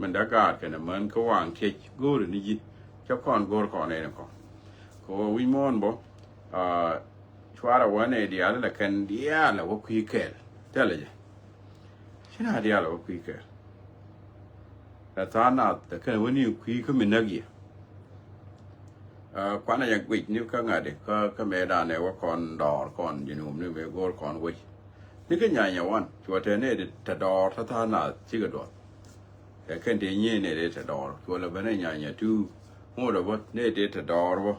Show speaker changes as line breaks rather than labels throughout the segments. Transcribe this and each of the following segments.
มันดักการกันนะมันก็วางเทคกูหรือนี่ยิเจ้าก่อนกูก่อนเนี่ยนะก่อนก็วิมอนบอกช่วยเราวันนี้เดียวแล้วกันเดียวแล้วว่าคุยกันเท่าไหร่จ้ะฉันหาเดียวแล้วว่าคุยกันแต่ตอนนั้นแต่กันวันนี้คุยก็ไม่นักยี่ควันอะไรอย่างวิจนี่ก็ไงเด็กก็ไม่ได้เนี่ยว่าก่อนดอก่อนยืนหุ่มนี่เวกก่อนวินี่ก็ใหญ่อย่างวันชัวร์เทเนี่ยถ้าดอถ้าท่าน่ะชิกระโดดแต่แค่ที่นี่เนี่ยถ้าดอชัวร์เราไม่ได้ใหญ่เนี่ยทูโม่เราว่าเนี่ยถ้าดอว่า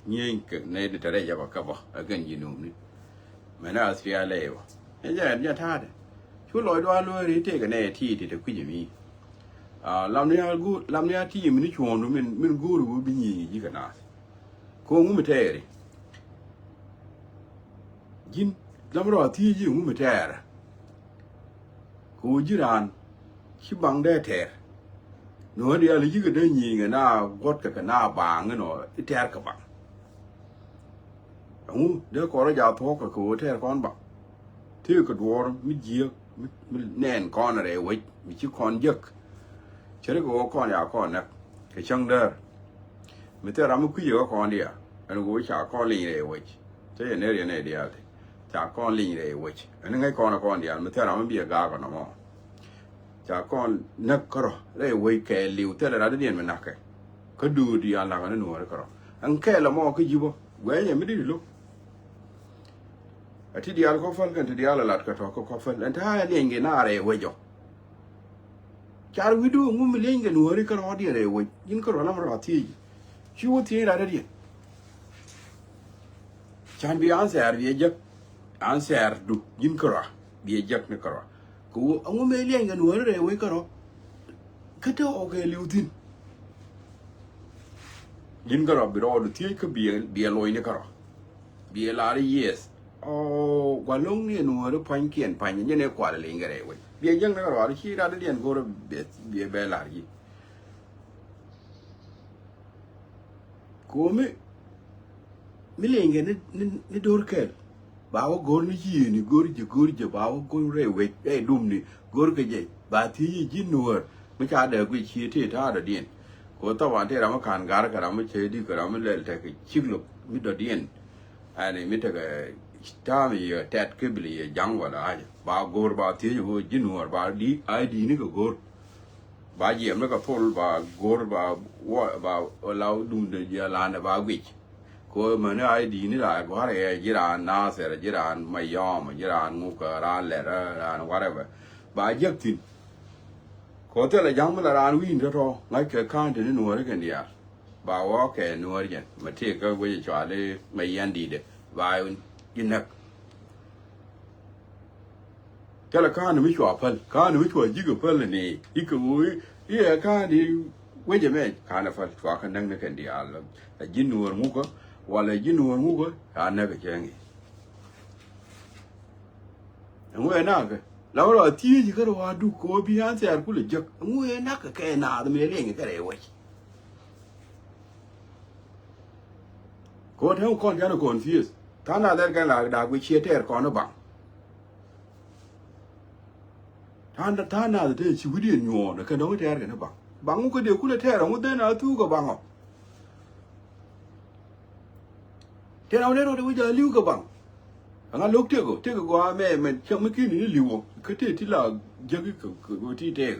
เนี่ยก็เนี่ยถ้าได้ยังว่าก็ว่ากันยืนหุ่มนี่ไม่น่าเสียเลยวะเนี่ยท่าเนี่ยชัวร์ลอยด้วยลอยนี่เท่กันเนี่ยที่จะคุยอย่างนี้ลำเนี้ยที่มันนี่ชวนมันกูรู้บินยี่กันนะคงไม่เท่เลยยินลำรอที่ยิ่งไม่เท่ละกูจีรานชิบังได้เท่หนูเดียวเลยยิ่งก็ได้ยิงกันหน้ากดกันหน้าบางกันหน่อยเท่กับบังเดี๋ยวก่อนเราจะทอกกับกูเท่ก้อนบังที่กระโดดไม่เยอะไม่แน่นก้อนอะไรไว้ไม่ชิคอนเยอะเชื่อกูก้อนอยากก้อนนะแค่ช่างเด้อไม่แต่เราไม่คุยกับก้อนเดียวอันนี้กูวิชาก้อนลิงเลยเว้ยเจ้าเนี่ยเรียนเนี่ยเดียวจากก้อนลิงเลยเว้ยอันนี้ไงก้อนเดียวไม่แต่เราไม่เบียกากันนะมั้งจากก้อนนักกระเลยเว้ยแค่ลิวแต่เราได้เรียนมันนักแค่ก็ดูดีอันหลังนั้นหนูอะไรกระอันแค่ละมั้งก็ยิบเว้ยยังไม่ได้ลูกที่เดียวก็ฟังกันที่เดียวละหลัดกระทอกก็ฟังอันท้ายเรียนกันหน้าอะไรเว้ยจ่อจารุวิดูงูไม่เลี้ยงกันหนูอะไรกระดีอะไรเว้ยยินกระน้ำมันที่ชีวิตที่อะไรเดียฉันไปอ่านเสียร์เบียจักอ่านเสียร์ดูยินกระเบียจักนี่กระกูงูไม่เลี้ยงกันหนูอะไรเว้ยกระก็เท่าโอเคลิวทินยินกระบิดอดูที่ก็เบียลอยนี่กระเบียลารีเยสโอ้กว่าลงเนี่ยหนูอะไรพันเกียนพันยังเนี่ยกว่าเลยกันเลยเว้ยเบียจังนี่กระอะไรที่เราได้เรียนกูระเบียเบลารีกูไม่เลี้ยงกันนี่ดูร์เกลบ่าวกอร์นี่ยี่นี่กอร์จะบ่าวกอร์เร่เวทดุมนี่กอร์ก็ยัยบ่าที่ยินนัวไม่ใช่เด็กวิชีที่ท่าเดียนกูต้องวันที่เรามาขานการกันเราไม่เชื่อดีกันเราไม่เล่นแต่ก็ชิกลุกมิดเดียนอันนี้มิดแต่ก็ท่ามีแทดก็บิลีจังวะนะบ่าวกอร์บ่าที่อยู่ยินนัวบ่าดีไอดีนี่ก็กอร์บ่าเยี่ยมแล้วก็ทอลบ่ากอร์บ่าว่าบ่าเราดุมเดียร์ลานบ่าวิชก็มันไอ้ดีนี่แหละก็อะไรจีรานนาเสร็จจีรานไม่ยอมจีรานมุกรานเล่รานว่าอะไรแบบบายักทินก็แต่ละยังมันรานวินทอไงแค่ข้างที่นี่หนูอะไรกันเดียบ่าวว่าแค่หนูอะไรกันมาเที่ยวก็ไปจอดเลยไม่ยันดีเด้บ่าวยินนักแต่ละข้างนี่ไม่ชัวร์พันข้างนี่ไม่ชัวร์ยิ่งกว่าพันเลยนี่ยิ่งกว่าอุ้ยยี่ข้างนี่เว้ยจะไม่ข้างน่ะพันชัวร์กันนั่งนักกันเดียแล้วยินหนูมุกว่าเลยยินหัวงูก็หาหน้าก็เจอไงงูเอ็นนักแล้วเราที่ยี่ก็เราดูโคบิอันเสียร์กุลจักงูเอ็นนักก็แค่นาดไม่เลี้ยงก็เลยเว้ยก็เท่าคนกันคนฟิสท่านอาจจะกันหลักดาวิเชียเทอร์ก่อนนะบังท่านอาจจะชีวิตเดียนโย่นะกันน้องเทอร์กันนะบังงูก็เดียวกุลเทอร์งูเดินเอาตู้ก็บังอ่ะเดี๋ยวเราเนี่ยเราจะวิจารณ์ลิวกับบังงั้นลูกเด็กก็ว่าแม่มันช่างไม่กินนี่ลิวก็เท่ที่ละยังก็ที่เด็ก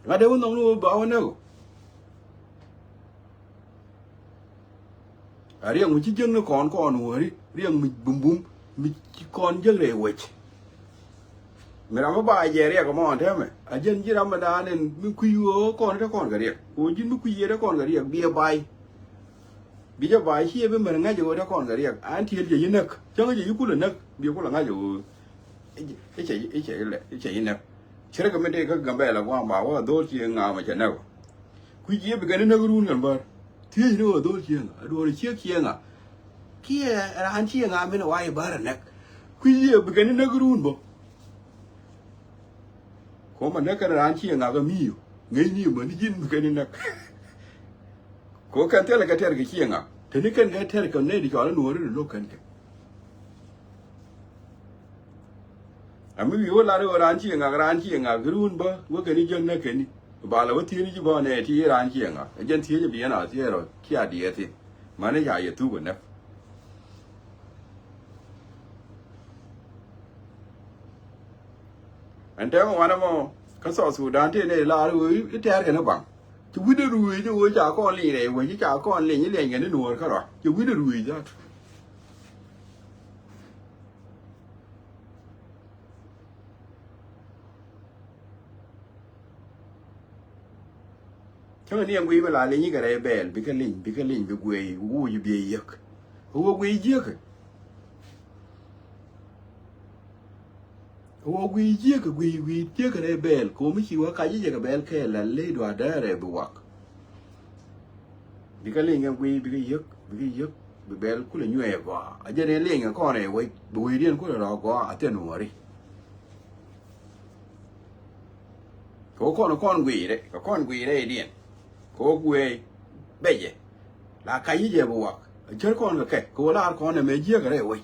งั้นเดี๋ยวน้องรู้บ้าวันนี้ก็เรื่องมันชี้จังนะก่อนหัวเรื่องมันบุ้มมันก่อนยังเลยเว้ยเมื่อเราไม่บ่ายเรื่องก็มองเท่าไหมอาจารย์ที่เรามาด่าเนี่ยมันคุยก่อนถ้าก่อนก็เรียกโอ้ยมันคุยถ้าก่อนก็เรียกเบียร์ใบบิจาบายเชี่ยเป็นเหมือนง่ายอยู่ถ้าก่อนก็เรียกอันที่จะยินนักจังก็จะยุกุลนักเบียกุลง่ายอยู่ไอ้เฉยแหละไอ้เฉยนักเชื่อก็ไม่ได้ก็กำแบละว่าบ่าวว่าโดนเชียงงามาจากนักคุยเยี่ยไปกันนักรุ่นกันบ้างที่นี่ว่าโดนเชียงโดนเชียงอ่ะเกี่ยร้านเชียงงาไม่น่าว่าไอ้บ้านนักคุยเยี่ยไปกันนักรุ่นบ่ของมันนักร้านเชียงงาก็มีอยู่ไงนี่เหมือนยินไปกันนักก็กันเท่าไรกันเท่าไรก็เชียงอ่ะทีนี้กันเท่าไรกันเนี่ยดีกว่าแล้วหนูเรื่องโลกกัน a mi wo la ro ran chi nga grun ba wo ke ni jon na ke ni ba la wo ti ni ji ba ne ti ran chi nga a jen ti ji bi na ti ro ki a di e ti ma ne ya ye tu ko na an ta mo wana mo ka so Sudan te ne la ro i te ar ke na bang ju wi de ru ji wo ja ko li ne wo ji ja ko li ni le nge ni no ka ro ju wi de ru ja cho nên em quý mà là lấy cái này bèn bị cái linh bị quỳ u như bì giật u quỳ giật cái này bèn cô mới chịu cái gì cái bèn cái là lấy đồ đá để buộc bị cái linh em quý bị cái giật bị bèn cũng là như vậy quá ở trên này linh cái con này quỳ bùi điên cũng là đó quá ở trên núi đi có con quỳ đấy điên cô quê bây giờ là cái gì buộc chơi con cái cô la con này mấy giết cái này vậy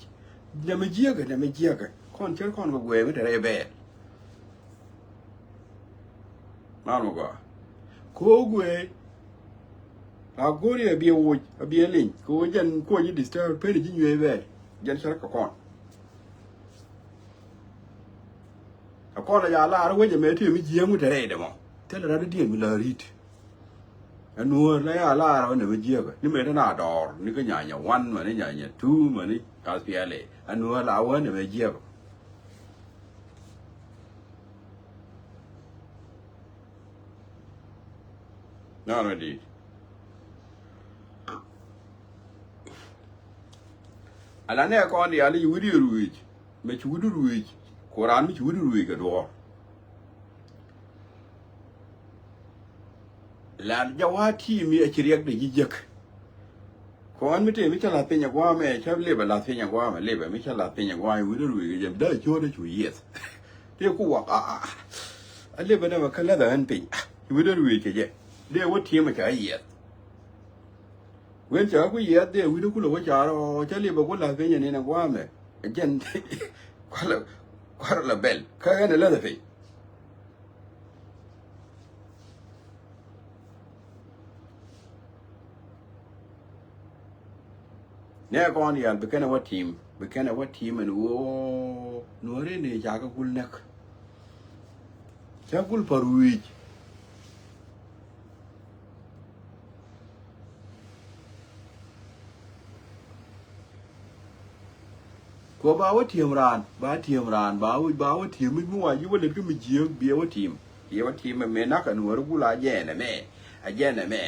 nhà mấy giết cái con chơi con cái quê mới để về mà nó cô quê là cô đi ở bia linh cô dân cô như disturb phải đi như về dân sao các con là già la rồi giờ mấy thứ mấy giết mới để đấy mà thế là nó điên mình lời anh nuôi lấy la rồi này mới giết cái nhưng mà nó nào đỏ nó cái nhà one mà nó nhà two mà nó cả phía này anh nuôi là one này mới giết nó là đi anh này con đi anh đi vui đi rồi mấy chú đi rồi Quran mấy chú đi rồi cái đó là giáo hóa thi mi ở Syria để giết còn mấy cái là tiền nhà qua mẹ chấp lệ là tiền nhà qua mà lệ mấy cái là tiền nhà qua vui rồi cái gì đó cho nó chủ yếu thế cô bảo anh lệ bên đó mà cái là anh tiền vui rồi cái gì để vô thi mà cái gì when cha ku ye de wi do ku lo cha ro cha le ba ku la fe ni na kwa me jen kwa la bel ka ne la de fe ne ko ni al be kana wa team and wo no re ne ja ka kul nak cha kul paruwi ko ba wa team ran ba wa team mi wa yi wa le ku mi je bi wa team me na ka no ru ku la je ne me a je ne me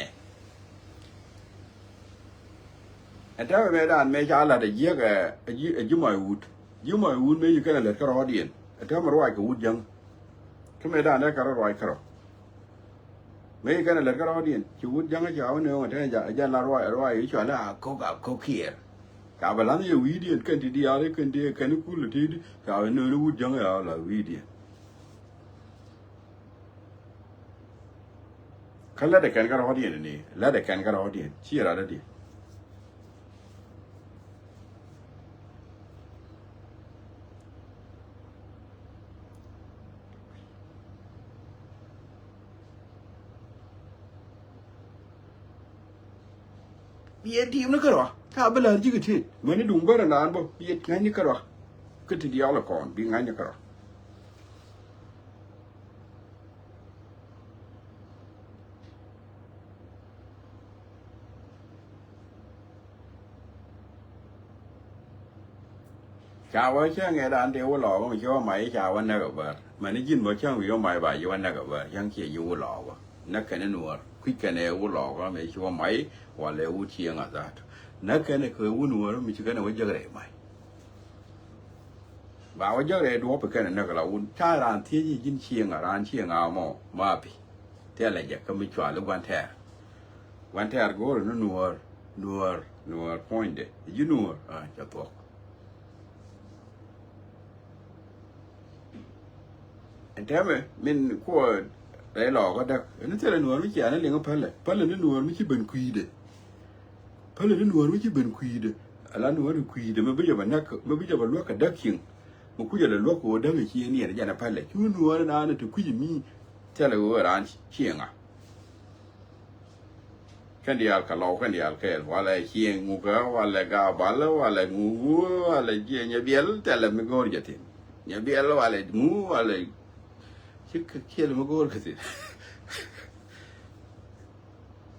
ata me dan me cha la de ye ga ju mai wut me yi ka le ka ro dien ata ma ro ka wut jang ka me dan ka ro ka ro me yi ka le ka ro dien ju wut jang ja wa ne wa ta ja la ro yi cha la ko kier cả bà lắm nhiều ví điện cần thì đi đấy cần đi cái nó cũ là thế cả nơi nó hút giống là ví điện cái là để cái đó điện này là để cái đó điện chia ra đấy điện bây giờ nó cái đóถ้าเบลอจีก็ทีมันนี่ดุงเบอร์นานบ่บีดงั้นนี่ก็รอก็ทีเดียวละก่อนบีงั้นนี่ก็รอชาวเชื่อไงด้านเดียวหล่อก็ไม่เชื่อว่าไหมชาววันนั้นก็เบอร์มันนี่ยินว่าเชื่อว่าไหมบ่ายวันนั้นก็เบอร์ยังเชื่ออยู่หล่อวะนักแค่นั้นหนวดคุยกันเอวหล่อก็ไม่เชื่อว่าไหมว่าเลวเชียงอ่ะจ้ะนักแค่นั้นเคยวุ่นวายไม่ใช่แค่นั้นว่าจะอะไรไหมบ่าวจะอะไรดูว่าเป็นแค่นั้นก็เราวุ่นถ้าร้านที่ยินเชียงอ่ะร้านเชียงเอาหม้อมาปีที่อะไรจะก็ไม่ช่วยลูกวันแท้ก็นัวพอยต์เดย์นัวจะตัวอันแท้ไหมมันก็ไรหลอกก็ได้นั่นแต่ละนัวไม่เกี่ยนั่นเลี้ยงก็พันเลยนั่นนัวไม่ใช่เป็นคุยเดพันเลยนั่นนัวไม่ใช่เป็นคุยเดแล้วนัวเป็นคุยเดมันไม่ใช่แบบนักมันไม่ใช่แบบลวกกับดักขิง mu ku jala lo ko da ga chi ni ya na pale chu nu na na to ku mi tele wo ran chi nga kan dia ka lo kan dia ke wala chi ngu ga wala ga bala wala ngu wala je nya biel tele mi gor jati nya biel wala ngu wala chi ka kiel mi gor ka ti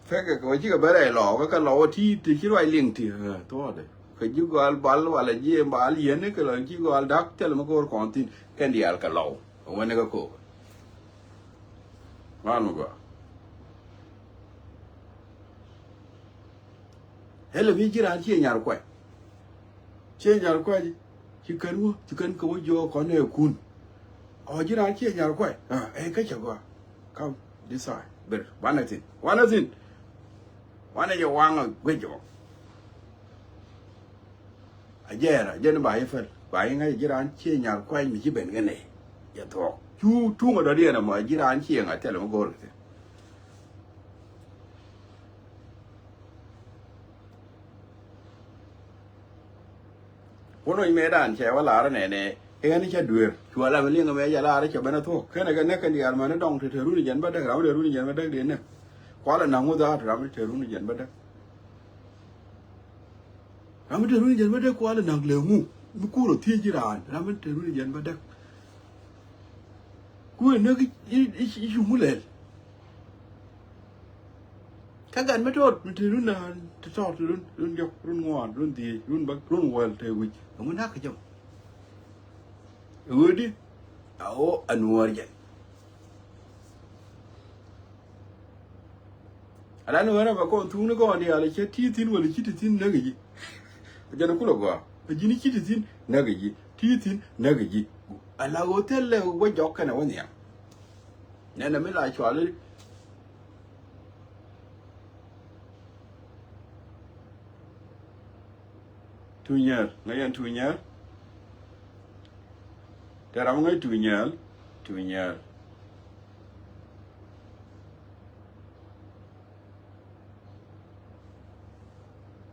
fa ka chi ka bare lo ka lo ti ti chi roi ling ti to de ka ju gal bal wala je bal yen ne ka lo chi gal dak tele mi gor kon tin kan dia ka lo wa ne ka ko man go hele vi jiran chi nyar kwa chi nyar kwa chi kan ko jo ko ne kun o jiran chi nyar kwa ka cha go come this side ber wanatin wana je wanga gwejo ajera je ba yefal ba yin ga jiran chi nyar kwa mi chi ben ga ne ya to tu ngo da dia na ma jiran chi nga tele mo gor te wono me dan che wala ra ne ne e ga ni cha duer chua la me linga me ya la ra cha bana to kana ga ne kan dia ma ne dong te ru ni jan ba da ra ru ni jan ba da de ne kwa la na ngo da ra me te ru ni jan ba da ra me te ru ni jan ba da kwa la na le mu ku ro ti jiran ra me te ru ni jan ba da ku ne ki ju mu le ka gan me tot me te ru na te to run yok run ngon run ti run ba run wel te wi mo na ka jom di ao anwar jan ala no wara ba ko tu ne ko ndi ala che ti tin wala chi tin na gi jan ku lo go ji ni chi tin na gi ti tin na gi ala hotel le wo jok kana woni ya na me la chwa le tunyar ngayan tunyar teram ngai tunyar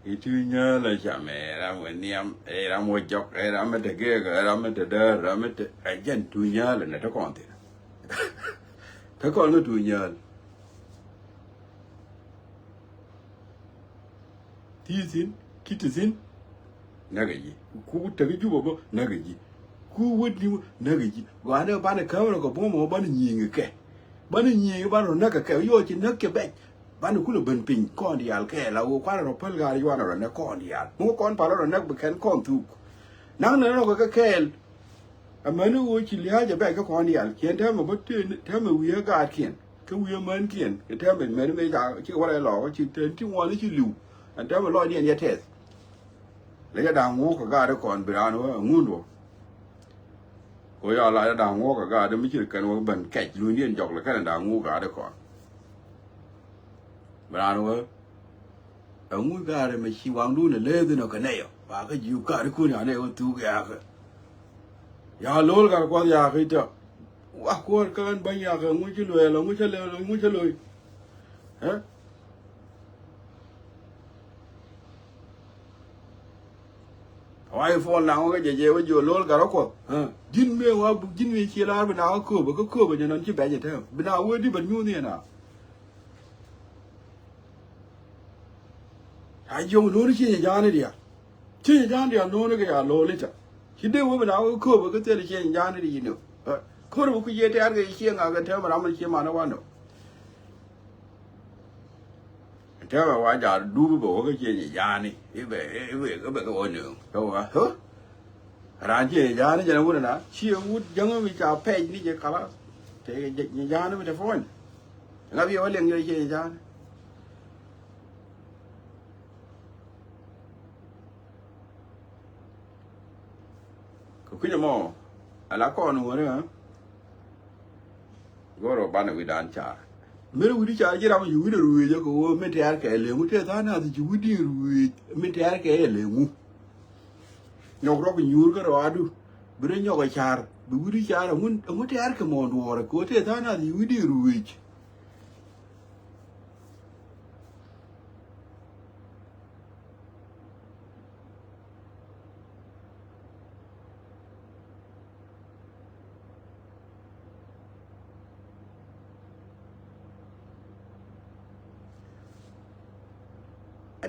itunya la chame ra weniam ra mo jok ra me de ge ra me de ra me de ajan tunya la na to kon te ta kon no tunya tizin kitizin nagaji ku ta gi jubo bo nagaji ku wodi nagaji wa ne ba ne kamera ko bo mo ba ne nyinga ke ba ne nyinga ba no naga ke yo chi nakke be ba ne ku lo ben pin kon di al ke la wo kwa ro pel ga ri wa no ne kon di al mo kon pa ro nak be ken kon tu nang ne no ko ka kel amanu wo chi liha ja be ka kon di al kien ta mo bo ta mo wi ga kien ka wi man kien ke ta me me ga chi wa lo chi ten ti wa ni chi lu an ta mo lo ni ya tes le ya da ngo ka ga de kon bi ran wo ngundo ko ya la da ngo ka ga de mi chi kan wo ban ke lu ni jok le ka da ngo ga de kon bi ran wo ngu ga de me chi wang du ne le de no ka ne yo ba ka ju ka de ku nya ne wo tu ga ka ya lo ga ko ya ka to wa ko kan ban ya ka ngu chi lo ngu chi lo ha wai phone nào cái gì bây giờ lôi cả đó cô jin me wa jin me chi la bên nào cô ba cho nên chi bé vậy theo bên nào quên đi bên nhu nè nào ai dùng lôi chi nhà này đi à chi nhà đi à lôi cái à lôi lên chứ khi đi bên nào cô ba cái tên chi nhà này đi nữa cô đâu có gì thế cái chi ngà cái theo mà làm chi mà nó quan đâu theo mà qua giờ đu bộ cái chuyện nhà này về cái cái ổn nữa đâu à hả ra chuyện nhà này cho nó muốn là chiều muốn giống như chào phe như vậy cả thì nhà nó mới được phone ngay bây giờ liền như chuyện nhà cái gì mà là con nữa hả gọi là bạn người đàn cha mere wudi cha jira mo yuwi ruwe je ko me te arka ele mu te ta na ji wudi ruwe me te arka ele mu nyok ro ko nyur ko adu bire nyok char bi wudi char mu te arka mo ndore ko te ta na ji wudi ruwe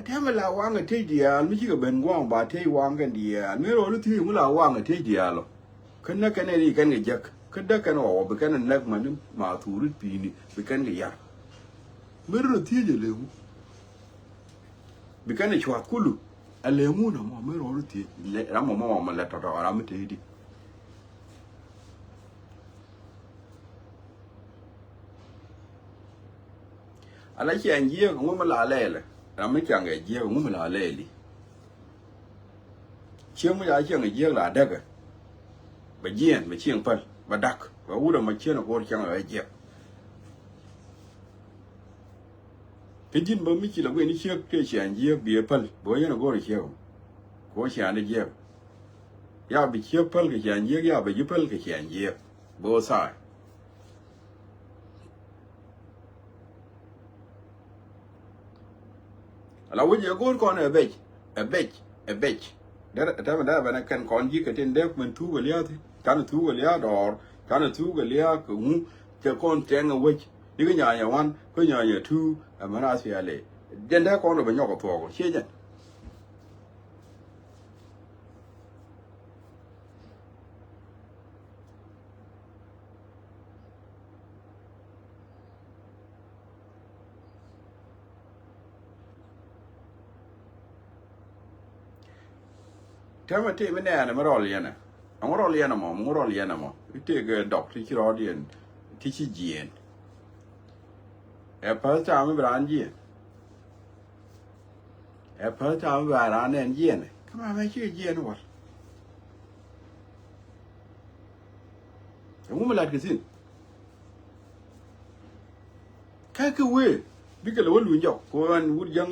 ถ้าเวลาวางกันที่เดียวไม่ใช่กับเป็นว่างบาที่วางกันเดียวไม่รู้ที่เวลาวางกันที่เดียวหรอกคนนั้นกันนี่กันกับยักษ์คนนั้นกันว่าเป็นกันนักมันมาถูรุดปีนี่เป็นกันกับยักษ์ไม่รู้ที่จะเลวเป็นกันในชวดกุลุเลวมูนะไม่รู้ที่เรามันละต่อเราไม่ที่ดีอะไรเช่นเยี่ยของมันละเล่เลยเราไม่จังกับเยี่ยของมันละเล่เลยเชื่อไม่ได้เชื่อกับเยี่ยละดักไปเยี่ยนไปเชื่อพันไปดักไปอู้ดมาเชื่อนะโคตรจังกับเยี่ยที่จริงบางทีเราเว้นเชื่อที่เชื่อเยี่ยเบียพันบ่อยนะโคตรเชื่อโคตรเชื่อเนี่ยเยี่ยอย่าไปเชื่อพันกับเชื่อเยี่ยอย่าไปยึดพันกับเชื่อเยี่ยบ่ใช่เราวิ่งจะโกนก่อนเบจเดี๋ยวถ้ามันได้เป็นการก่อนยี่ก็เต็นเด็กมันทูกเลี้ยที่การทูกเลี้ยดอร์การทูกเลี้ยก็หูจะก่อนแจ้งเอาไว้นี่ก็อย่างวันก็อย่างทูมันน่าเสียเลยเดินได้ก่อนเราเป็นยอดกับตัวก็เชื่อใจถ้ามันที่ไม่แน่เนี่ยมันรอเรียนนะมันรอเรียนนะมันรอเรียนนะมันที่ก็ดอกที่รอเรียนที่ชี้เจียนพระเจ้าไม่บรานเจียนพระเจ้าไม่บรานเนี่ยเจียนทำไมไม่ชื่อเจียนวะผมไม่รัดกันสิแค่คือเว้ยบิ๊กเลยว่าลุยจ่อคนวุฒิยัง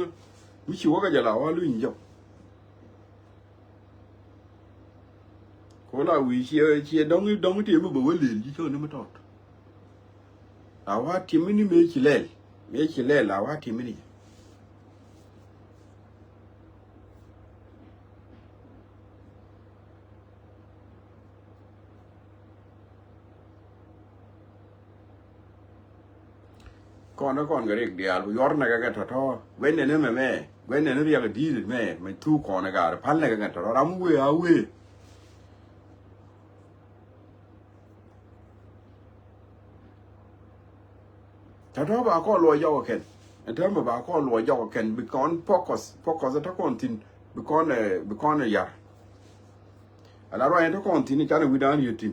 มิชิวก็จะเล่าว่าลุยจ่อคนเราวิเชียดองที่มันบอกว่าเหรียญที่ชอบนั่นมาตอดเราว่าทีมนี้ไม่ชิเล่เราว่าทีมนี้ก่อนก็เรียกเดียร์ย้อนนักการทอเว้นเนี่ยแม่เว้นเนี่ยเรียกดีเลยแม่ไม่ทุกก่อนนักการพันนักการทอเราไม่เอาเว้ยถ้าเราบอกก็รวยยาวกันถ้าเราบอกก็รวยยาวกันบิคอนโฟกัสถ้าคนทิ้งบิคอนยาแล้วเราเห็นทุกคนทิ้งจานวิดานอยู่ทิ้ง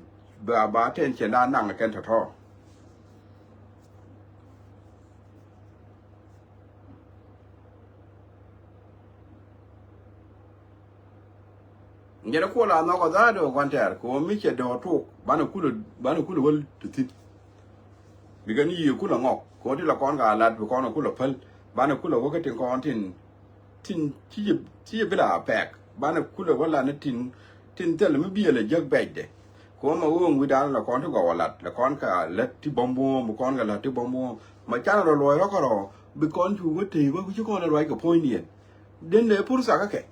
บาเทนเชนด้านนั่งกันทอเนี่ยเราควรเอานกกระจาดกันเถอะก็ไม่ใช่ดอทุกบ้านคุณวันทิ้งบิกันนี่อยู่คุณละงอกคนที่ละก้อนกับลัดบิกันคุณละพัลบ้านคุณละว่าก็ถึงก้อนทิ้งที่จะไปด่าแปลกบ้านคุณละว่าลัดทิ้งเท่าไรไม่เบี้ยเลยยักแบกเด็กคนมาว่าวิดานละก้อนที่ก่อลัดละก้อนกับลัดที่บอมบูบิกันกับลัดที่บอมบูมาจ้างเราลอยแล้วก็รอบิกันชูว่าทีว่าคุณจะก้อนอะไรกับพ่อเนี่ยเดินเลยพูดสักแค่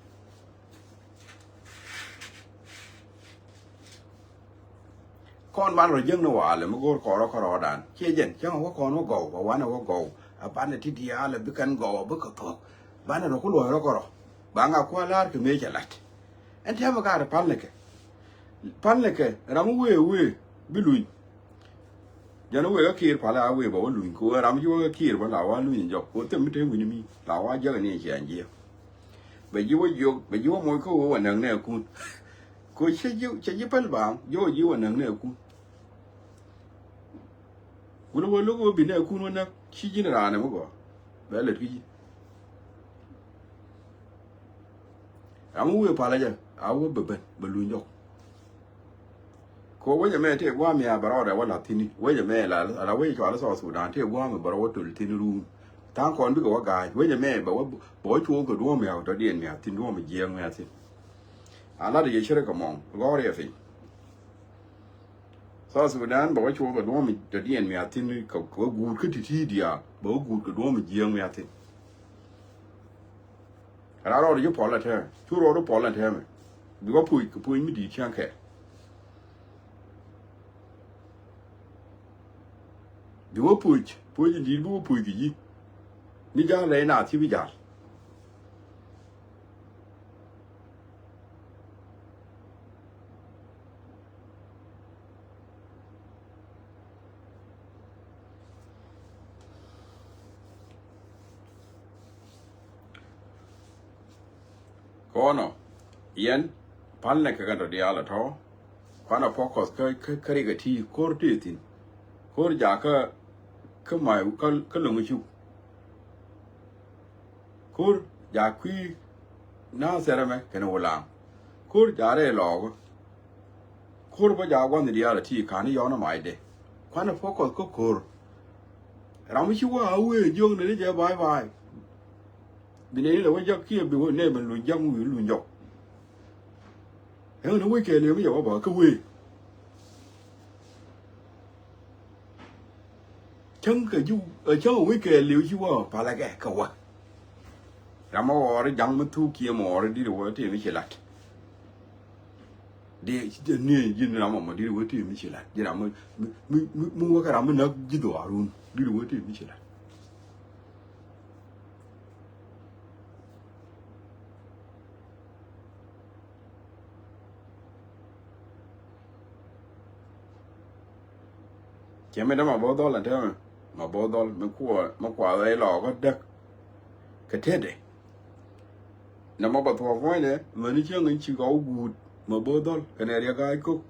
ก้อนบ้านเรายังนัวเลยมันก็ขอเราขอด่านเชี่ยเย็นเจ้าว่าก้อนว่าเก่าว่าวันว่าเก่าบ้านที่ดีอะไรบิกันเก่าบิกันทอกบ้านเราก็รวยเราก็รอบางก็ลาดก็ไม่จะลัดอันที่มาการพันเลยแกเราไม่เว้ยบิลุยยันเว้ยก็ขี้พันละเว้ยบอกว่าลุยกูเราไม่ช่วยก็ขี้พันละว่าลุยจบกูเต็มไม่เต็มวินิมีเราว่าเยอะนี่เสียงเยอะไปยั่วมวยเขาว่าหนังเนี่ยกูใช้ยี่พันบางยั่วหนังเนี่ยกูรู้ว่าลูกว่าบินเนี่ยคุณว่านักชี้จินร้านเนี่ยมั้งก็แบบเลยที่อามูเวพาเลยจ้ะอาวูเบลุนยกเขาว่าจะแม่เทียบว่ามีอาบารอดแต่ว่าหลับที่นี่ว่าจะแม่ละเราว่าจะจอดแล้วสอดสูดานเทียบว่ามันบารอดตุลที่นี่รูมทางคนพี่ก็ว่ากายว่าจะแม่บอกว่าบ่อยชัวร์ก็รู้ว่าแมวตัวเดียนแมวที่รู้ว่ามันเยี่ยงแมวสิอะไรเดี๋ยวเชื่อก็มองก็เรียกสิซาสุดานบอกว่าชัวร์ก็รู้ว่ามันตัวเดียนแมวที่นี่ก็กูขึ้นที่เดียวบอกว่ากูก็รู้ว่ามันเยี่ยงแมวสิเราเดี๋ยวพอละเธอชูรอเราพอละเธอไหมดูว่าพูดไม่ดีเชียงแค่ดูว่าพูดดีดูว่าพูดกี่นี่จะอะไรน่าที่วิจาร kono yen palle ka gando di ala to kwana focus ka riga ti korte tin kor ja ka mai ka lungu chu kor ja kui na serame kana wala kor ja re lo kor ba ja gwan di ala ti kani yona mai de kwana focus ko kor ramu chi wa we jong ne je bye bine là cái giấc kia bị quên nên mình lùi dông lùi nhọc nó quay kề liền bây giờ bảo cái quê chân cái du ở chỗ quay kề liều chứ phải là cái cầu à làm mà ở dòng mất thu kia mà ở đi đâu thì mới chỉ lặt đi nè gì làm mà đi đâu thì mới chỉ lặt gì làm mua cái làm nó gì đó luôn đi đâu thì mới chỉ lặt chỉ mấy đó mà bố đó là thế mà bố đó mà quả đấy lò có đất cái thế đấy nó mà bắt vào vai đấy mà nó chưa người chỉ có gùn mà bố đó cái này là cái cúc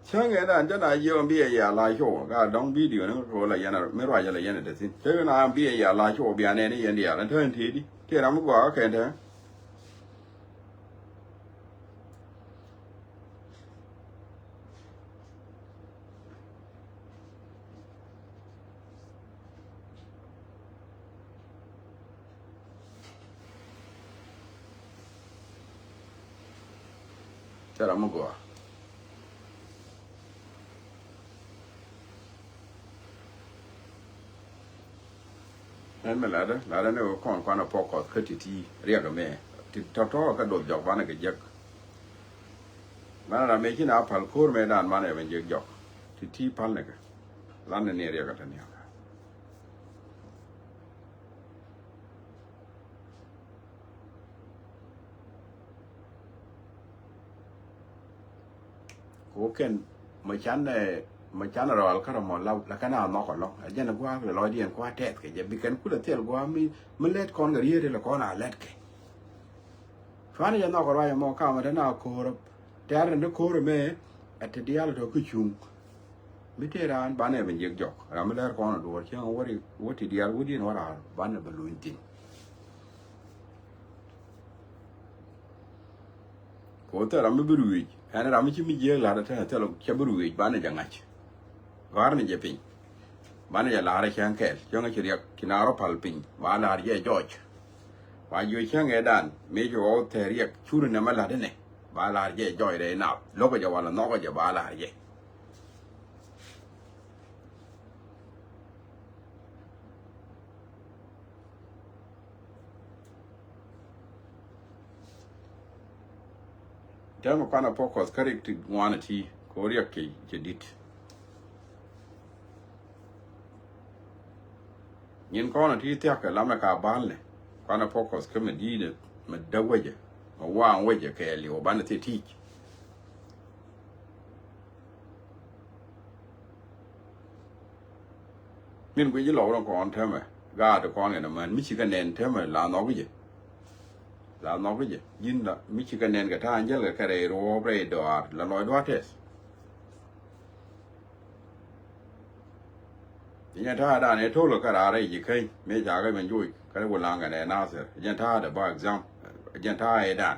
sáng ngày đó anh cho này giờ bây giờ lại chỗ cái đóng video nó rồi là vậy nào mấy loại là vậy này đấy xin thế nào bây giờ lại chỗ bây giờ này vậy này là thế thì đi thế nào mới quả cái thế thế là mới quả nên mà là đó nếu còn quan là focus cái thì riêng cái mẹ thì cho cái đồ dọc vào cái giấc mà là mấy cái nào phật khôn mấy đàn mà này mình giấc dọc thì phật này cái lần này riêng cái này cố kén mà chán rồi cái mà lâu là cái nào nó còn lâu giờ nó qua là lòi điện qua tẹt cái giờ bị cái cú là tẹt qua mình lết con cái gì là con nào lết cái phán giờ nó còn lại mà cao mà thế nào cô rồi tẹt nó cô rồi mẹ ở thế đi là cứ chung biết thế ra bán này mình giật dọc làm mình lết con là đùa chứ không có thì đi ăn đi nó là bán là mình lùi tiền cô ta làm mình bự anh làm mình chỉ mình giật là thế là cái bự bán này chẳng ngay var ni jepin bana ya lara kyan kel jonga chiriya kinaro palpin wa lar ye george wa yu kyan edan me jo teriya churu na mala de ne ba lar ye joy de na logo ja wala no ja ba lar ye dama kana focus correct ngwana ti ko riya ke jedit nhìn con là thi tiếc cái lắm là cả bán này con là focus cái mình đi được mình đâu vậy mà qua vậy cái liều bán là thi mình quý cái lỗ nó còn thế mà ga được con này là mình chỉ cái nền thế mà là nó cái gì là nó cái gì nhìn là mình chỉ cái nền cái thang chứ là cái này rồi bây giờ là nói đó thế nhân thà đã này thôi là cái đó đấy gì khi mấy cháu cái mình vui cái buồn làng cái này nào rồi nhân thà để bao exam nhân thà ấy đàn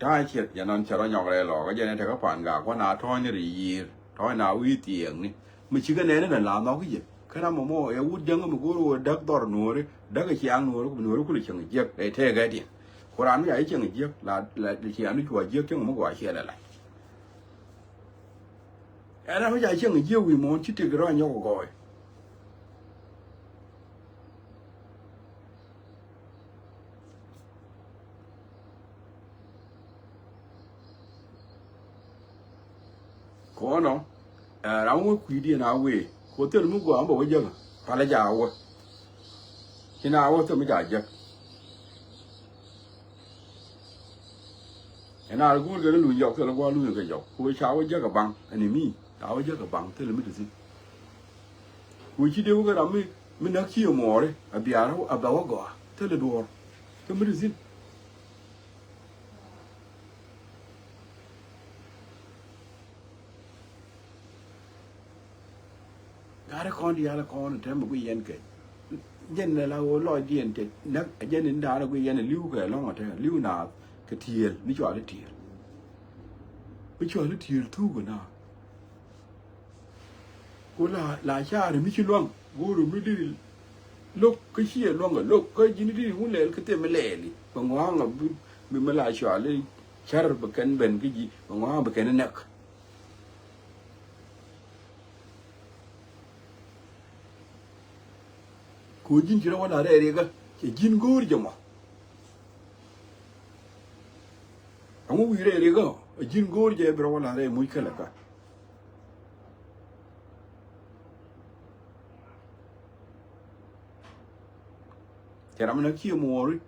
thà chết nhân non chờ nó nhọc này lò cái nhân này thì các bạn gà qua nào thôi như gì thôi nào uy tiền đi mình chỉ cái này là làm nó cái gì cái nào mà mua em út dân mà cô đắc đỏ nùa đấy đắc cái chiang nùa nó cũng là chẳng giết để thế cái gì Quran nó ấy chẳng giết là chiang nó chùa giết chứ không có gọi xe lại em nó phải chẳng giết vì muốn chỉ cái đó nhau gọi có nó ra ngồi quỳ đi nào về có thể mình có bảo bây giờ phải là giàu à khi nào thì mới trả chứ cái nào cũng cái lùi dọc thì là qua lùi cái dọc cuối cháu với cái bằng anh em mi cháu với cái bằng thế là mới được gì cuối chỉ điều cái đó mới mình đã khi mò đấy à bia nó à bảo gõ thế là đùa thế mới được xin gà đó con đi là con thế mà quý yên kể dân là lo điền thì nấc dân đến đó là quý yên là lưu cái lo mà thế lưu nào cái thiền mới chọn cái thiền mới chọn cái thiền thu của nào cô là cha thì mới chưa loang cô rồi mới đi lúc cái chia loang ở lúc cái gì đi muốn lấy cái tiền mới lấy đi còn ngon là mình mới lại chọn lấy chả được bậc cân bền cái gì còn ngon bậc cân nấc cô jin chỉ là đây đi cái jin gori chứ mà ông uy đây đi cái jin gori chứ bây giờ đây muy cái là cái làm nó kia mua rồi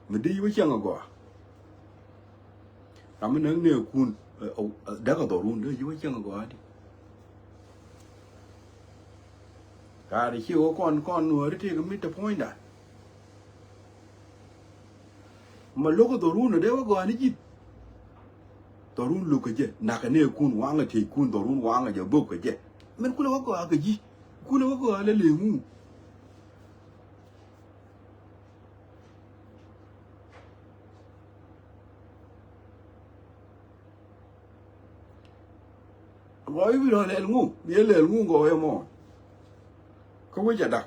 mình đi với chân rồi làm nó nêu cùn đã có tổ luôn nữa với chân rồi đi cả đi chiều con nuôi đấy thì cái mít point à mà lúc cái tổ luôn ở đấy có gọi đi tổ luôn lúc cái gì nãy cái nêu cùn quăng cái thì cùn tổ luôn quăng cái giờ bốc cái gì mình cũng là có gọi cái gì cũng là có gọi là liềm gọi với rồi lệ ngu bia lệ ngu gọi em mò không có chả đặc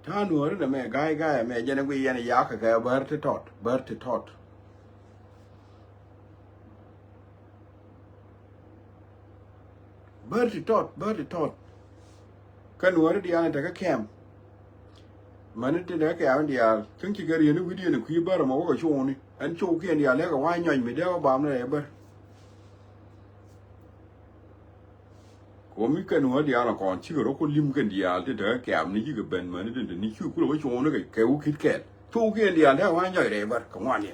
thà nữa là mẹ gai mẹ cho nên bây giờ này giá cái bớt thọt bớt thọt cái nữa đi ăn thì cái kem mà nó thì cái ăn đi ăn chẳng chỉ cái nó video này khi bớt mà có cái show này anh show kia đi ăn lấy cái wine nhồi mình đeo bám này bớt có mấy cái nữa đi ăn là còn chỉ có nó có lim cái đi ăn thì cái kem này chỉ cái bên mà nó thì nó chưa có cái show nó cái u kít kẹt show kia đi ăn lấy wine nhồi này bớt cái ngon này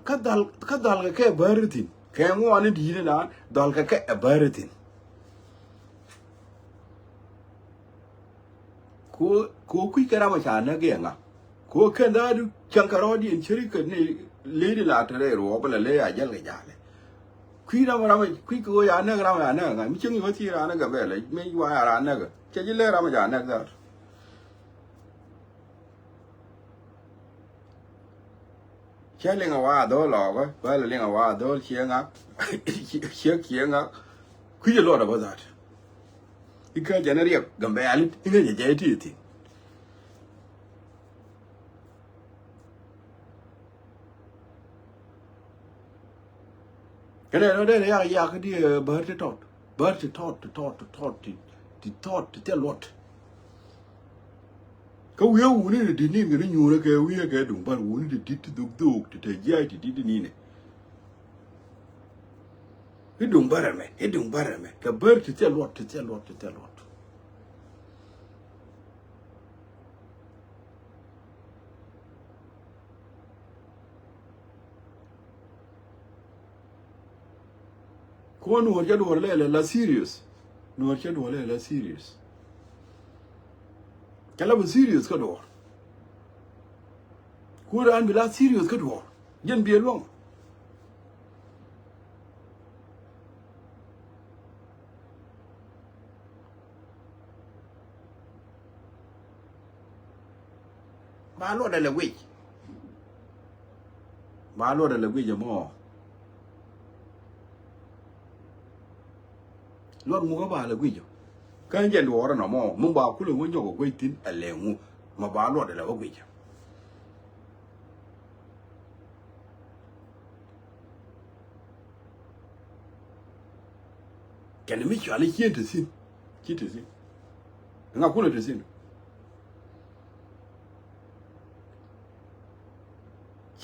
kadal cái baratin cái ngon đi là dal cái baratin ko kui kara ma chana ge nga ko kan da du chankaro di chiri ka ne le di la tare ro ba le ya jal ga ja le kui ra ma kui ko ya na ra ma na nga mi chingi ho ti ra na ga be le me wa ya ra na ga che ji le ra ma ja na ga che le nga wa do lo ba le nga wa do che nga che nga kui je lo da ba za ika janari gambe alit ina je je ti cái này nó đây là cái đi bớt thì thọt thì theo luật cái uống này thì đi cái nhiều là cái uống cái đúng bao uống thì đục thì thấy dai thì đi này cái đúng bao mày cái bớt thì theo luật ko nuor cha duor le la serious nuor cha duor le la serious kala bu serious ka duor ko ran bi la serious ka duor jen bi long ba lo da le wi je mo lót mua cái bà là quý chứ cái anh chèn đồ nó mò mông bà cũng là muốn nhổ quay tín ở lèo ngu mà bà lót là có quý chứ cái này mới chọn lấy chiên thử xin ngọc cũng là thử xin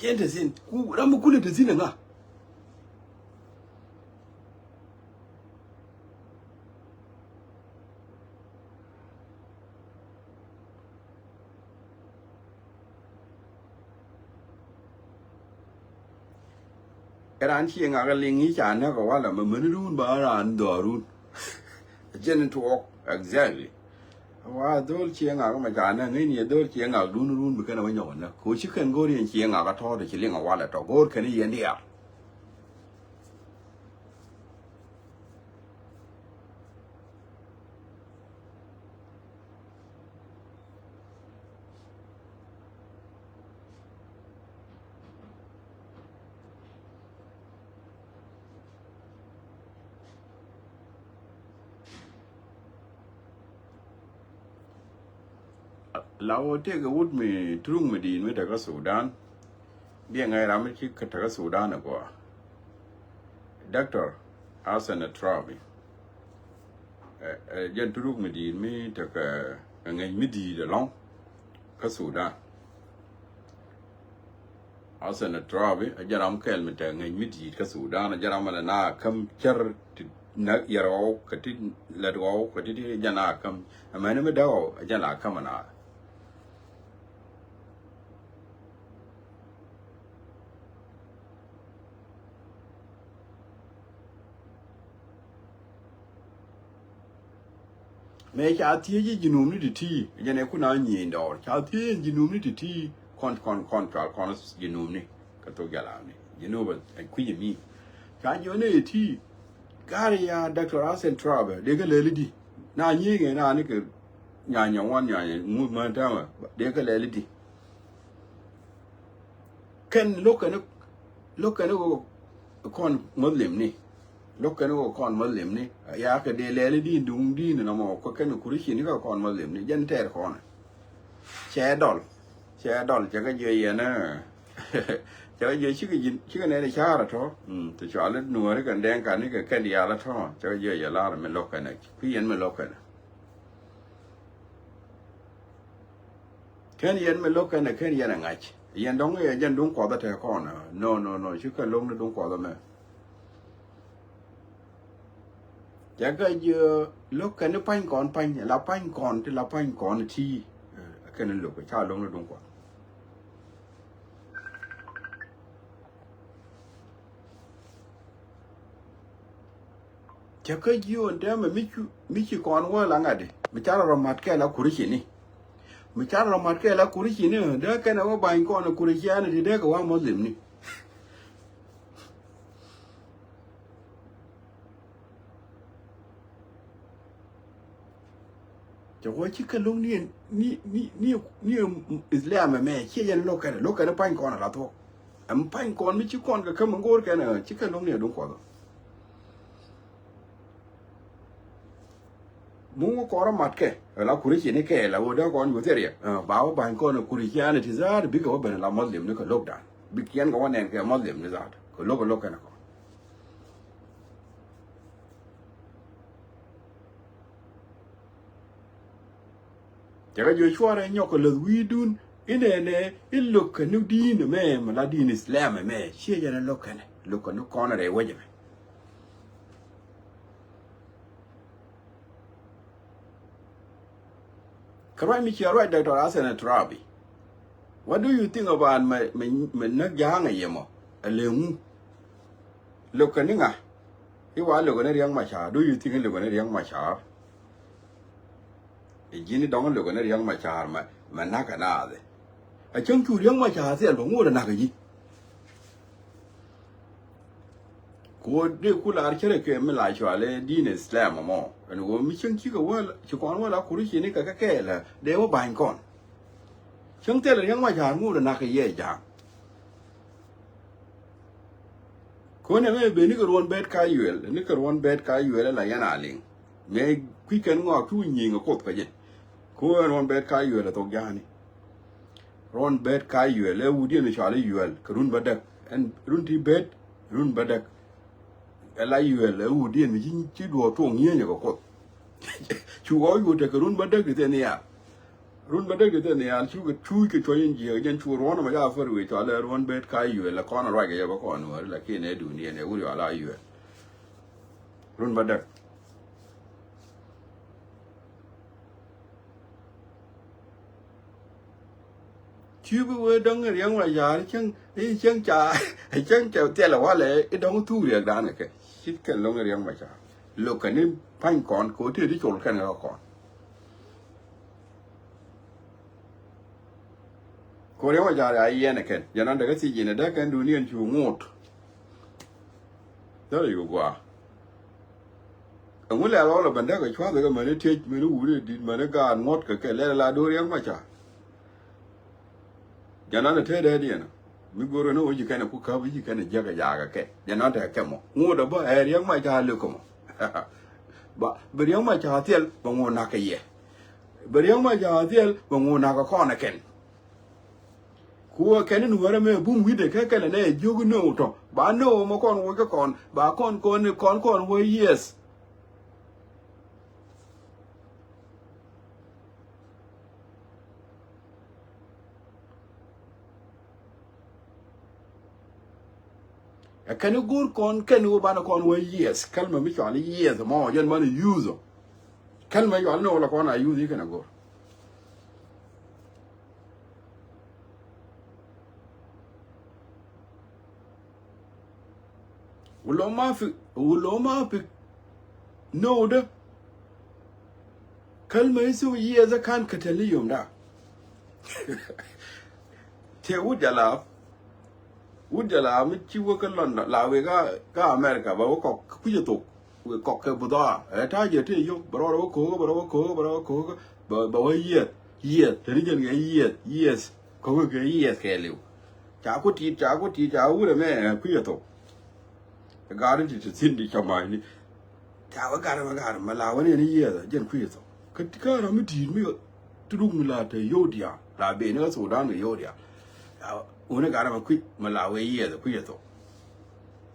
gente sin ku ramu kule te sin nga ran chi nga ga lingi cha na ko wala ma mun run ba ran do run jen to exactly wa dol chi nga ga ma cha na ngai ni dol chi nga run bi kana wa nyon na ko chi kan go ri chi nga ga to de chi linga wala to go kan yen dia lao te ga wud mi trung mi din mi daga Sudan dia ngai ram ki ka daga Sudan ko Dr. Hassan Trabi jen trung mi din mi daga ngai mi di de long ka Sudan Hassan Trabi jaram kel mi ta ngai mi di ka Sudan jaram na kam char na yaro ka ti ladwo ka ti jana kam amana mi dawo jana kam na me cha tie ji jinum ni ti jane ku na nyi ndo cha tie jinum ni ti kon jinum ni ka to gala ni jinum ba ku yi mi cha jo ne ti gari ya Dr. Hassan Trabi de ga le di na nyi ge na ni ke nya wan nya mu ma ta ma de ga le di ken lokane ko kon muslim ni lokane ko kon muslim ni ya ka de le di dung di na mo ko ken ku ri ni ko kon muslim ni jen ter kon che dol cha ga je na cha ga je chi ga ne cha ra to to cha le nu re kan den kan ni ka ken ya la to cha ga je ya la me lokane ku yen me lokane ken yen me lokane ken yen ngach yen dong ye jen dung ko da te ko na no chi ka long na dung ko da me jaga je lokane pan kon la pan kon ti la pan kon ti ken lo ko cha long na dung ko jaga je on da me mi chi kon wa la ngade mi cha ro mat ke la kuri chi ni mi cha ro mat ke la kuri chi ni da ken wa ban kon kuri chi ani de ka wa muslim niจะว่าชิคกี้พายนี่อิสลามแม่เชื่อยันโลกันปั้นก่อนอะไรทุกปั้นก่อนไม่ชิคก่อนก็เข้ามังกรกันชิคกี้พายดูก่อนมึงก็ก่อนมาแก่เราคุยชีนี่แก่เราเดี๋ยวก่อนอยู่ที่เรียบ่าวปั้นก่อนคุยชีอันที่ซาร์บิ๊กว่าเป็นเรามัสลิมนี่ก็โลกด่านบิ๊กยันก็ว่าแน่นแก่มัสลิมนี่ซาร์ก็โลกกันนะจะก็อยู่ช่วงนี้ยก็เลยวิดุนอินเนี่ยลูกกันนุดีนแม่มาลาดีนอิสลามแม่เชื่อยันลูกกันนุก่อนอะไรวะจ๊ะใครมีเชื่อว่าDr. Hassan Trabi What do you think about มันนักย่างไงยังมั้งเรื่องลูกกันนี่ไงที่ว่าลูกกันเรียงมาชา Do you think ลูกกันเรียงมาชายินดีดองลูกกันเรียงมาชามันนักกันอะไรไอ้เจ้าชูเรียงมาชาเสียหลงว่านักยี่กูเด็กกูลาเชื่อเลยไม่หลายชัวร์เลยดีนอิสลามมั้งอันนี้กูไม่เชื่อคิดว่าชุกอนว่าเราคุยชีนี่ก็แก่ละเดี๋ยวว่าบางก่อนเชื่อเตลเรียงมาชางูนักยี่จังคนเนี่ยไม่เป็นนี่ก็รวนเบ็ดกายอยู่เลยนี่ก็รวนเบ็ดกายอยู่เลยหลายอย่างอะไรเมื่อคุยกันงอคุยยิงก็โคตรไปยังกูรวนเบ็ดกายอยู่เลยตกยานี่รวนเบ็ดกายอยู่เลยวูดี้ในชาลีอยู่เลยก็รุนบัดเด็กอันรุนที่เบ็ดรุนบัดเด็กอะไรอยู่เลยวูดี้มีชิ้นดูตัวเงี้ยอย่างก็โคตรชัวร์อยู่แต่ก็รุนบัดเด็กที่เนี่ย run ba de de ne an chu ke cho yin ji yen chu ron ma ja fer we to le ron bet kai yu la kon ra ge ba kon wa la ke ne du ni ne uri ala yu run ba de chu bu we dong ge yang la ya chang cha chang cha te la wa le dong tu ri da ne ke shit ke long ge yang ma cha lo ka ni pan kon ko te di chol kan ga kon ko re wa ja ya ye ne ken ya nan da ga si ji ne da kan du ni an chu ngot da yu gwa ngul la lo ban da ga chwa ga ma ne te me nu wu di ma ne ga ngot ka ke le la do yang ma cha ya nan te de di na mi go ro no ji kana ku ka ji kana ja ga ke ya nan ta ke mo ngu da ba e yang ma cha le ko mo ba beri yang ma cha tiel ba ngo na ka ye beri yang ma cha tiel ba ngo na ka ko na ken ku ken nu wara me bum wi de ka kala ne jogu no to ba no mo kon wo ka kon ba kon wo yes a ken gur kon ken wo ba na kon wo yes kalma mi cha ni yes mo yen ma ni use kalma yo no la kon a use kana gur ulo ma fi no da kalma su yes kan kataliyum da te udala mi chi wo ka London la we ga America ba ko ku je to we ko ke bu da ta je te yo bro ko ba wa ye te ri je yes ko ke yes ke liu cha ku ti cha u de me ku je to ga ri ti tin di chama ni ta wa ga ma la wa ne ni ye je ku je to ka ra mi ti mi tu du mi la te yo dia la be ne so da ne yo dia una gara ma qui ma la we ye da qui to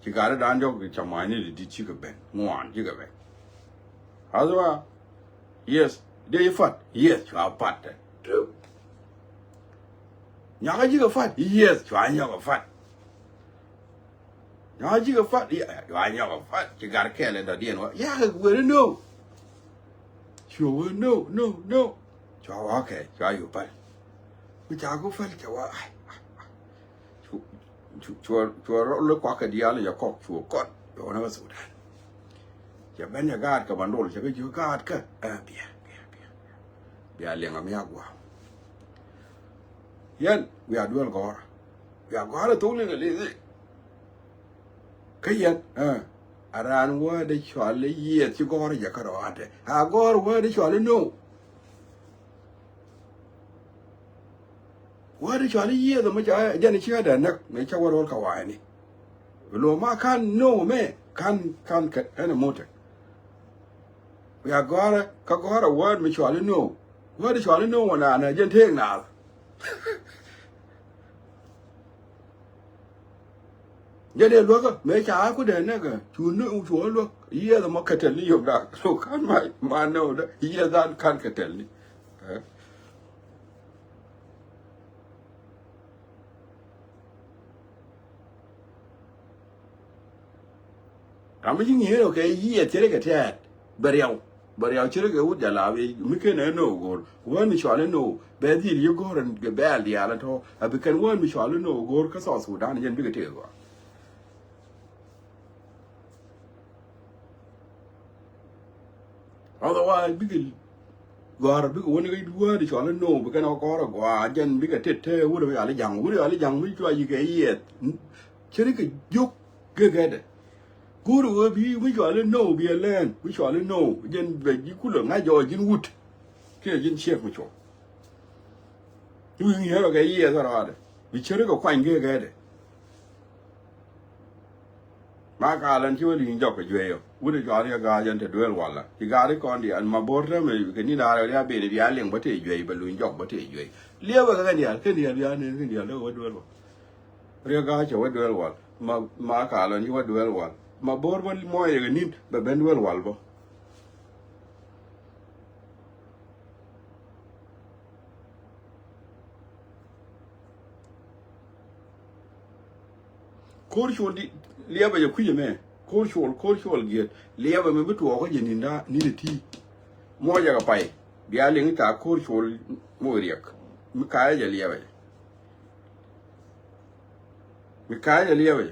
ci gara dan jo che ma ni di ci ga ben ngwan ji ga ben azwa yes de ye fat yes cha pat de nya ga ji ga fat yes cha nya ga fat nya ji ga fat ya nya ga fat ci gara ke le da dien wa ya ga we no sure no cha wa ke cha yu pat ku cha go fat cha wa chua lo kwa ka dia le ya kok chua kot yo na su dan ya ben ya gad ka bandol cha ka ju gad ka bia le ngam ya gwa yan we are dual gora ya gora to le le ka yan aran wa de chwa le ye chi gora ya ka ro ate a gora wa de chwa le no wadi chali ye da maja jani chiga da nak me cha waro ka wa ni lo ma kan no me kan ka ana mota ya gara ka gara word me chali no wadi chali no wana na jen te na jade lo ka me cha ku da na ga chu nu chu lo ye da makatal ni yo da so kan ma no da ye da kan katal ni amma jin yero ke yi tere ke tat bariyaw chere ke wuja la we mike na no gor wani shwale no be di ye goran ke be ali ala to abikan wani shwale no gor ka so Sudan jen bi ke te go otherwise big gor bi woni ga duwa di shwale no bi kana gor go jen bi ke te wuda ali jang mi to yi ke yi chere ke juk ge guru wo bi mi jwa le no bi len mi jwa le no jen be ji ku lo nga jo jin wut ke jin chef mu cho du yin hero ga yi za ra de bi chere ko kwan ge de ma ka lan chi wo li jo ko jwe yo wu de jwa le ga jen te duel wala ti ga de kon di an ma bor re me ke ni da ya be de ya leng ba te jwe ba lu jo ba te jwe le wa ga ni ya ke ni ya ne ke ni ya le wo duel wa re ga che wo duel wal ma ka lan chi wo duel wal ma bor wal moye ga nit ba ben wel walbo Kor shol di liaba ya kuye me. Kor shol giet. Liaba me betu ko je ninda ni de ti. Mo ja ga pai. Bia lengi ta kor shol mo riek. Mi ka ja liaba. Mi ka ja liaba.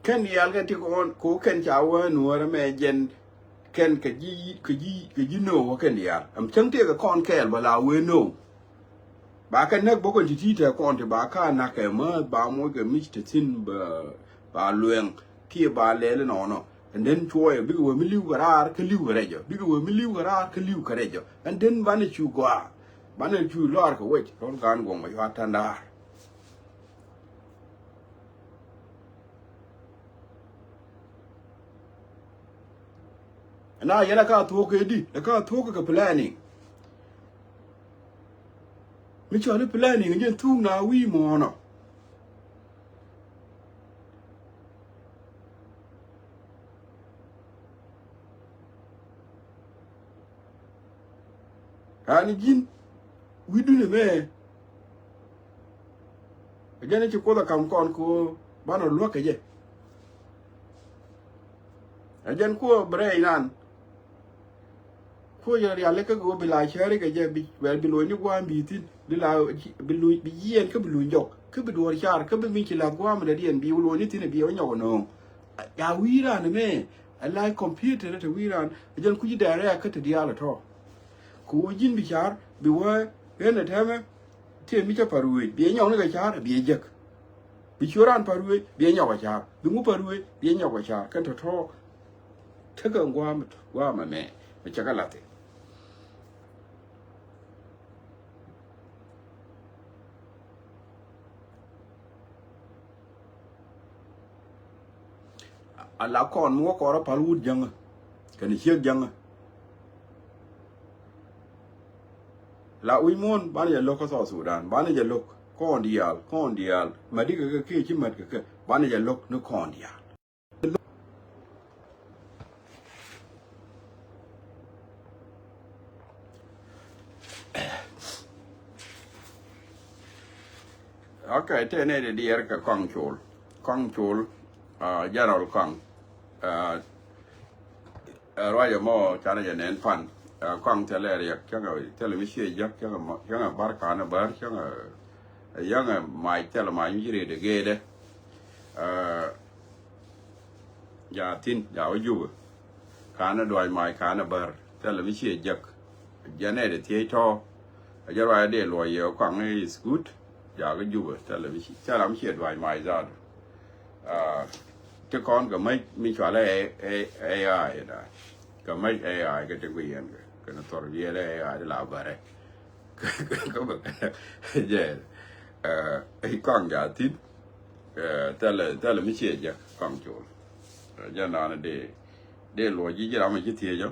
Ken yal ga ti ko ken chawa nuora me jen ken ka ji no ken yal. Am chang te ga kon kel bala we no. Ba ka nak boko ti ta kon te ba ka na ke ma ba mo ga mi te tin ba lueng ti ba le no and then choy big we mi liu garar ka liu garejo big we mi liu garar ka liu garejo and then ba ne chu gwa ba ne chu lor ko we ron gan go ma ya tanda na yana ka to ke di ka to ka planning mi cho le planning ngen tu na wi mo no ani jin wi du ne me gane ci ko da kam kon ko bano lo ke je ajan ko bre nan ko ya le ka go bi la chere ke je bi wel bi lo ni gwa bi tin bi la bi lu bi yen ka bi lu njok ka bi do char ka bi mi ci la gwa ma da yen bi lo ni tin bi o nyago no ya wi ra ne me ala computer te wi ran ajan ku ji da ra ka te dia la to ko jin bi char bi wa ene teme te mi cha parui bi nyong ne ga char bi jek bi churan parui bi nyong ga char bi mu parui bi nyong ga char kan to ta ga gwa ma me cha ga la te ala kon mo ko ra palu jang kan hi jang la uy mon ban ya lok so Sudan ban ya lok kon dial ma di ga ke chi mat ga ban ya lok no kon dial okay te ne de dier ka kong chul general kong roya mo chana ya nen fan kong tele ya changa television jak changa barka na bar changa yanga mai tele mai yire de gede ya tin ya uju kana doi mai kana bar television jak jane de tieto jarwa de lo ye kong is good ya ga ju television cha lam che doi mai za cái con cái mấy mi chọn là AI đó cái mấy AI cái tiếng Việt cái nó thổi về là AI để làm vậy có một cái gì cái con giả thịt ta là mấy chuyện chứ con chuột cho nên là để lo gì làm mấy cái thiệt chứ